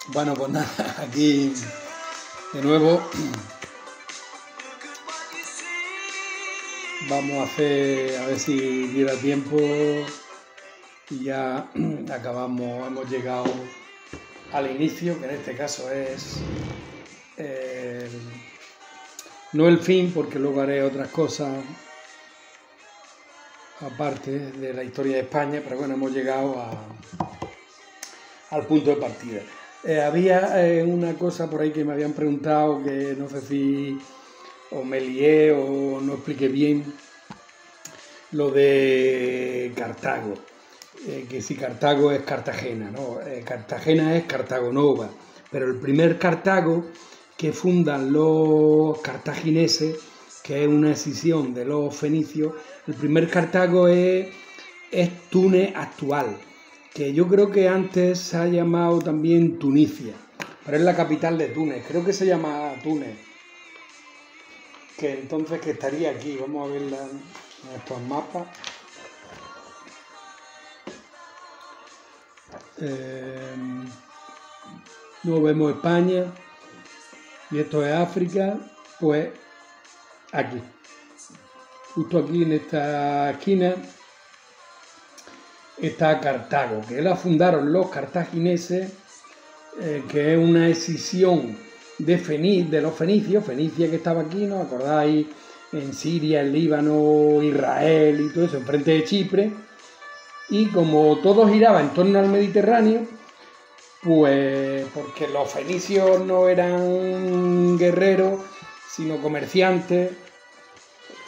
Bueno, pues nada, aquí de nuevo vamos a hacer, a ver si diera tiempo y ya acabamos, hemos llegado al inicio, que en este caso es no el fin, porque luego haré otras cosas aparte de la historia de España, pero bueno, hemos llegado al punto de partida. Había una cosa por ahí que me habían preguntado, que no sé si o me lié o no expliqué bien, lo de Cartago, que si Cartago es Cartagena, ¿no? Cartagena es Cartago Nova, pero el primer Cartago que fundan los cartagineses, que es una escisión de los fenicios, el primer Cartago es Túnez actual, que yo creo que antes se ha llamado también Tunisia, pero es la capital de Túnez, creo que se llama Túnez, que entonces que estaría aquí, vamos a ver estos mapas. Luego vemos España y esto es África, pues aquí, justo aquí en esta esquina está Cartago, que la fundaron los cartagineses, que es una escisión de los fenicios, Fenicia que estaba aquí, ¿no? ¿Acordáis? En Siria, en Líbano, Israel y todo eso, enfrente de Chipre, y como todo giraba en torno al Mediterráneo, pues porque los fenicios no eran guerreros, sino comerciantes,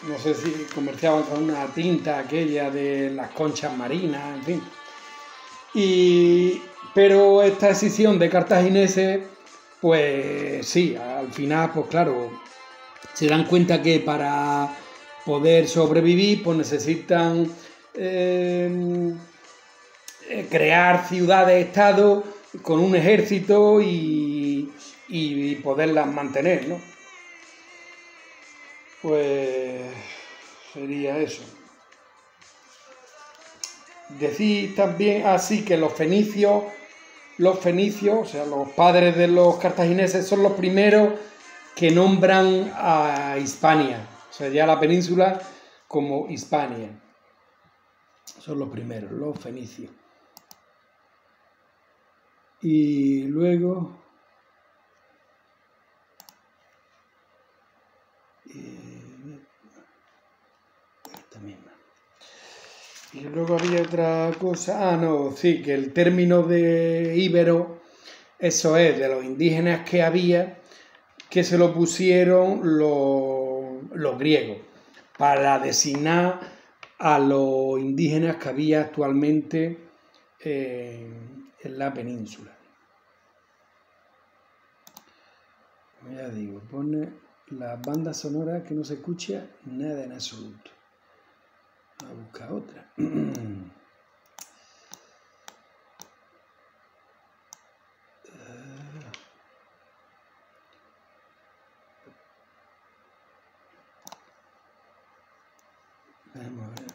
no sé si comerciaban con una tinta aquella de las conchas marinas, en fin. Pero esta escisión de cartagineses, pues sí, al final, pues claro, se dan cuenta que para poder sobrevivir, pues necesitan crear ciudades-estado con un ejército y poderlas mantener, ¿no? Pues sería eso. Decir también así que los fenicios, o sea, los padres de los cartagineses, son los primeros que nombran a Hispania, o sea, ya la península como Hispania. Son los primeros, los fenicios. Y luego esta misma. Y luego había otra cosa, no, sí, que el término de íbero, eso es, de los indígenas que había, que se lo pusieron los griegos, para designar a los indígenas que había actualmente en la península. Ya digo, pone las bandas sonoras que no se escucha nada en absoluto. A buscar otra.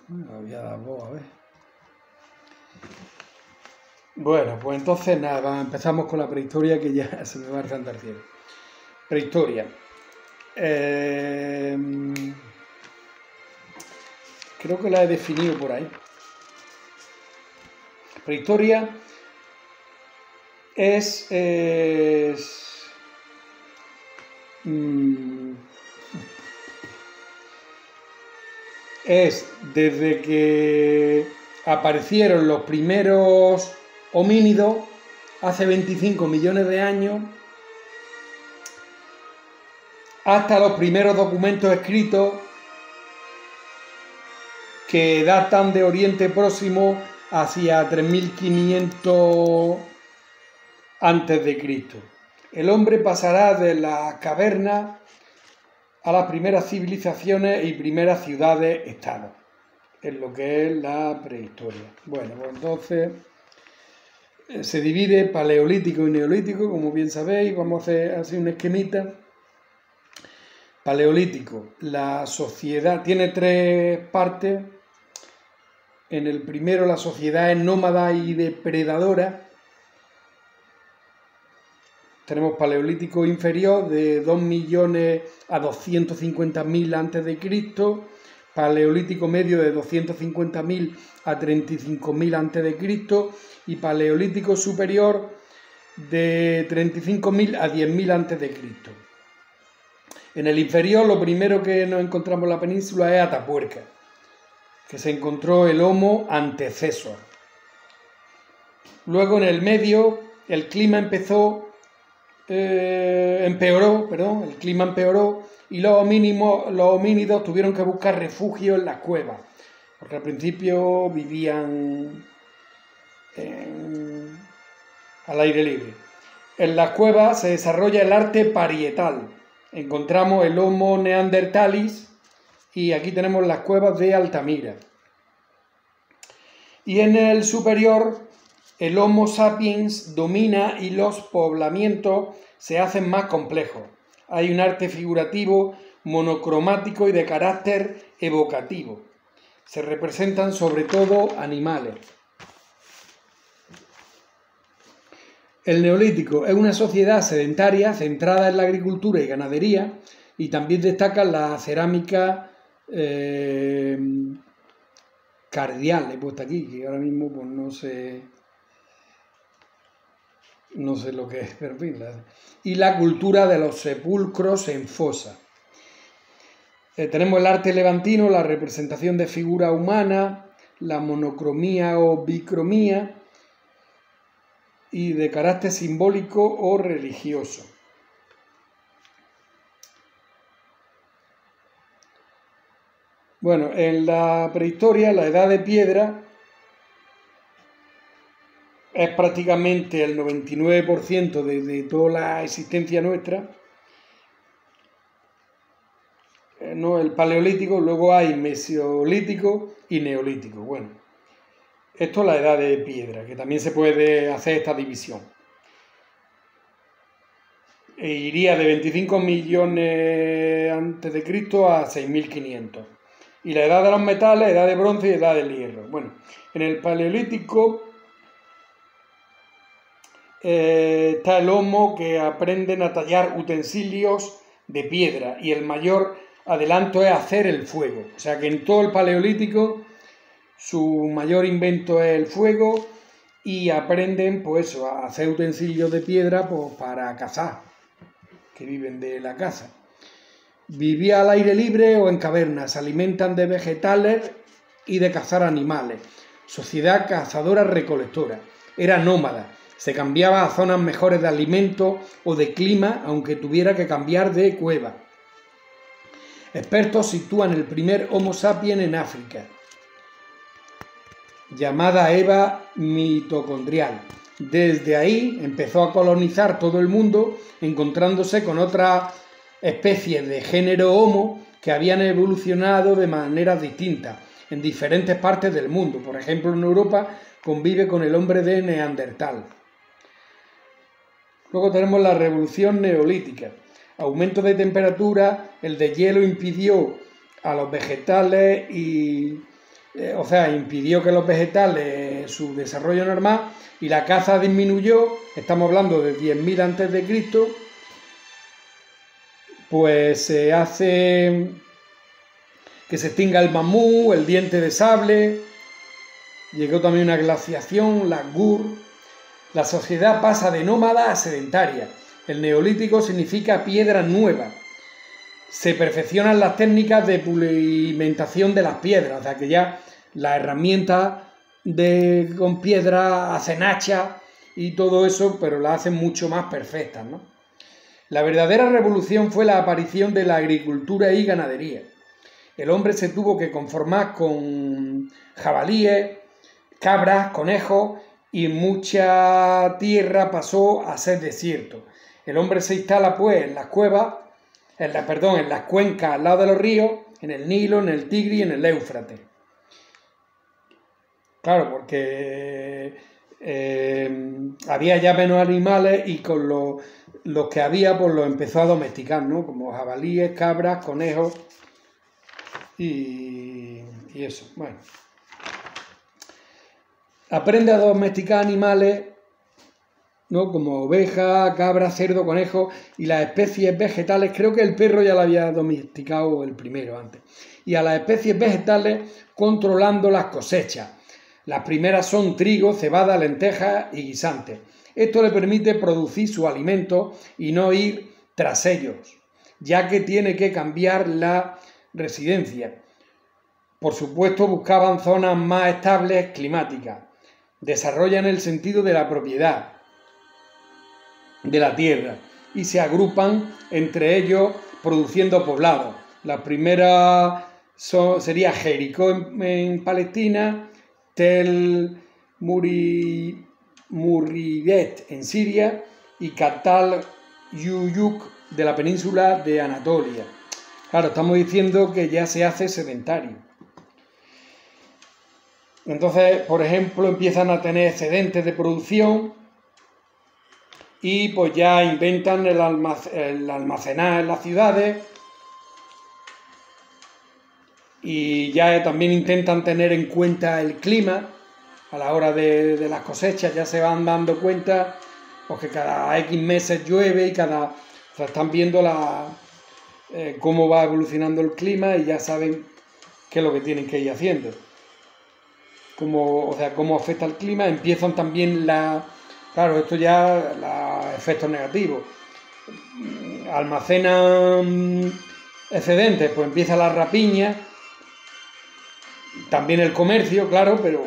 Voy a dar voz, a ver. Bueno, pues entonces nada, empezamos con la prehistoria, que ya se me va a andar cielo. Prehistoria. Creo que la he definido por ahí. Prehistoria es desde que aparecieron los primeros homínidos hace 25 millones de años hasta los primeros documentos escritos que datan de Oriente Próximo hacia 3500 antes de Cristo. El hombre pasará de las cavernas a las primeras civilizaciones y primeras ciudades-estados, en lo que es la prehistoria. Bueno, pues entonces se divide paleolítico y neolítico, como bien sabéis. Vamos a hacer así un esquemita. Paleolítico, la sociedad tiene tres partes. En el primero, la sociedad es nómada y depredadora. tenemos paleolítico inferior de 2 millones a 250.000 a.C., paleolítico medio de 250.000 a 35.000 a.C. y paleolítico superior de 35.000 a 10.000 a.C. En el inferior lo primero que nos encontramos en la península es Atapuerca, que se encontró el Homo antecesor. Luego en el medio el clima empeoró y los homínidos tuvieron que buscar refugio en las cuevas, porque al principio vivían al aire libre. En las cuevas se desarrolla el arte parietal. Encontramos el Homo neanderthalis y aquí tenemos las cuevas de Altamira. Y en el superior el Homo sapiens domina y los poblamientos se hacen más complejos. Hay un arte figurativo, monocromático y de carácter evocativo. Se representan sobre todo animales. El Neolítico es una sociedad sedentaria centrada en la agricultura y ganadería, y también destaca la cerámica cardial, he puesto aquí, que ahora mismo pues no sé lo que es, pero en fin, y la cultura de los sepulcros en fosa. Tenemos el arte levantino, la representación de figuras humanas, la monocromía o bicromía, y de carácter simbólico o religioso. Bueno, en la prehistoria, la edad de piedra es prácticamente el 99% de toda la existencia nuestra. No, el paleolítico, luego hay mesolítico y neolítico. Bueno, esto es la edad de piedra, que también se puede hacer esta división. Iría de 25 millones antes de Cristo a 6.500. Y la edad de los metales, edad de bronce y edad del hierro. Bueno, en el paleolítico está el Homo, que aprenden a tallar utensilios de piedra, y el mayor adelanto es hacer el fuego. O sea que en todo el paleolítico su mayor invento es el fuego, y aprenden pues a hacer utensilios de piedra pues, para cazar, que viven de la caza. Vivía al aire libre o en cavernas, se alimentan de vegetales y de cazar animales. Sociedad cazadora-recolectora. Era nómada, se cambiaba a zonas mejores de alimento o de clima, aunque tuviera que cambiar de cueva. Expertos sitúan el primer Homo sapiens en África, llamada Eva mitocondrial. Desde ahí empezó a colonizar todo el mundo, encontrándose con otras especies de género Homo que habían evolucionado de maneras distintas en diferentes partes del mundo. Por ejemplo, en Europa convive con el hombre de Neandertal. Luego tenemos la revolución neolítica. Aumento de temperatura, el deshielo impidió a los vegetales impidió que los vegetales su desarrollo normal, y la caza disminuyó. Estamos hablando de 10.000 a.C., pues se hace que se extinga el mamú, el diente de sable, llegó también una glaciación, la Gur. La sociedad pasa de nómada a sedentaria. El neolítico significa piedra nueva. Se perfeccionan las técnicas de pulimentación de las piedras, o sea que ya las herramientas con piedra hacen hachas y todo eso, pero las hacen mucho más perfectas, ¿no? La verdadera revolución fue la aparición de la agricultura y ganadería. El hombre se tuvo que conformar con jabalíes, cabras, conejos, y mucha tierra pasó a ser desierto. El hombre se instala pues en las cuevas, en las cuencas al lado de los ríos, en el Nilo, en el Tigris y en el Éufrates. Claro, porque había ya menos animales, y con los que había pues los empezó a domesticar, ¿no? Como jabalíes, cabras, conejos y eso. Bueno, aprende a domesticar animales ¿no? Como oveja, cabra, cerdo, conejo, y las especies vegetales, creo que el perro ya lo había domesticado el primero antes, y a las especies vegetales controlando las cosechas. Las primeras son trigo, cebada, lentejas y guisantes. Esto le permite producir su alimento y no ir tras ellos, ya que tiene que cambiar la residencia. Por supuesto, buscaban zonas más estables climáticas. Desarrollan el sentido de la propiedad de la tierra y se agrupan entre ellos produciendo poblados. La primera sería Jericó en Palestina, Tel Muridet en Siria y Katal Yuyuk de la península de Anatolia. Claro, estamos diciendo que ya se hace sedentario. Entonces, por ejemplo, empiezan a tener excedentes de producción y pues ya inventan el almacenar en las ciudades y ya también intentan tener en cuenta el clima a la hora de las cosechas. Ya se van dando cuenta pues, que cada X meses llueve y o sea, están viendo cómo va evolucionando el clima y ya saben qué es lo que tienen que ir haciendo. Cómo afecta el clima. Empiezan también claro, esto ya, los efectos negativos. Almacenan excedentes, pues empieza la rapiña, también el comercio, claro, pero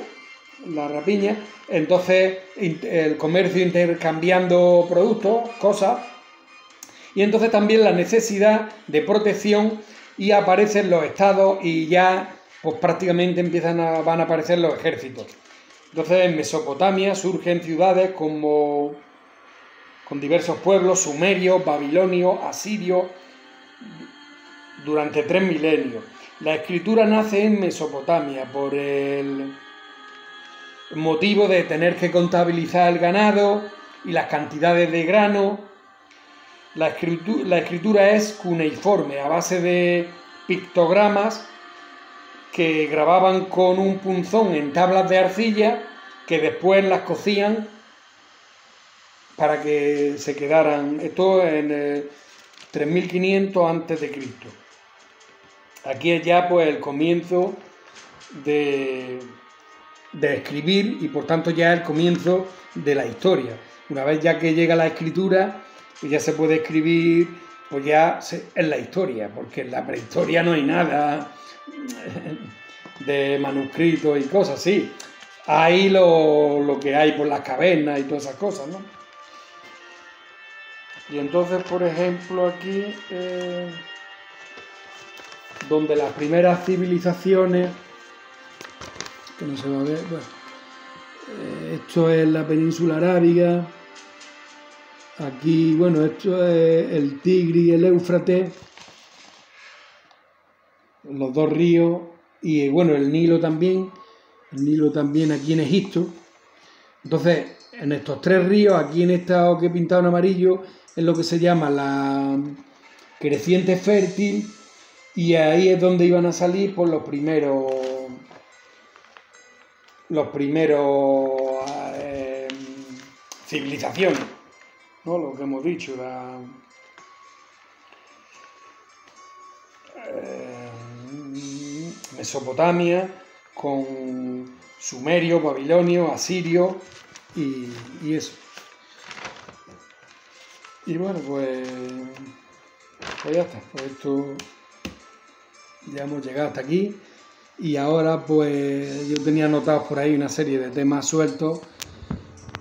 la rapiña. Entonces el comercio intercambiando productos, cosas, y entonces también la necesidad de protección y aparecen los estados y ya pues prácticamente van a aparecer los ejércitos. Entonces en Mesopotamia surgen ciudades con diversos pueblos, sumerios, babilonios, asirios, durante 3 milenios. La escritura nace en Mesopotamia por el motivo de tener que contabilizar el ganado y las cantidades de grano. La escritura es cuneiforme, a base de pictogramas que grababan con un punzón en tablas de arcilla que después las cocían para que se quedaran. Esto en 3500 a.C. Aquí es ya pues el comienzo de escribir y por tanto ya el comienzo de la historia. Una vez ya que llega la escritura, pues ya se puede escribir, pues ya es la historia, porque en la prehistoria no hay nada de manuscritos y cosas, sí. Hay lo que hay por las cavernas y todas esas cosas, ¿no? Y entonces, por ejemplo, aquí, donde las primeras civilizaciones, que no se va a ver, bueno, esto es la península arábiga, aquí, bueno, esto es el Tigris y el Éufrates, los dos ríos, y bueno, el Nilo también aquí en Egipto. Entonces, en estos 3 ríos, aquí en esta que he pintado en amarillo, es lo que se llama la creciente fértil, y ahí es donde iban a salir pues, los primeros civilizaciones, ¿no? Lo que hemos dicho, Mesopotamia, con sumerio, babilonio, asirio y eso. Y bueno, pues ya está. Pues esto ya hemos llegado hasta aquí. Y ahora pues yo tenía anotados por ahí una serie de temas sueltos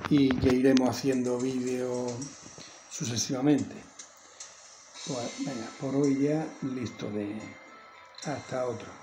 y que iremos haciendo vídeos sucesivamente. Pues venga, por hoy ya listo hasta otro.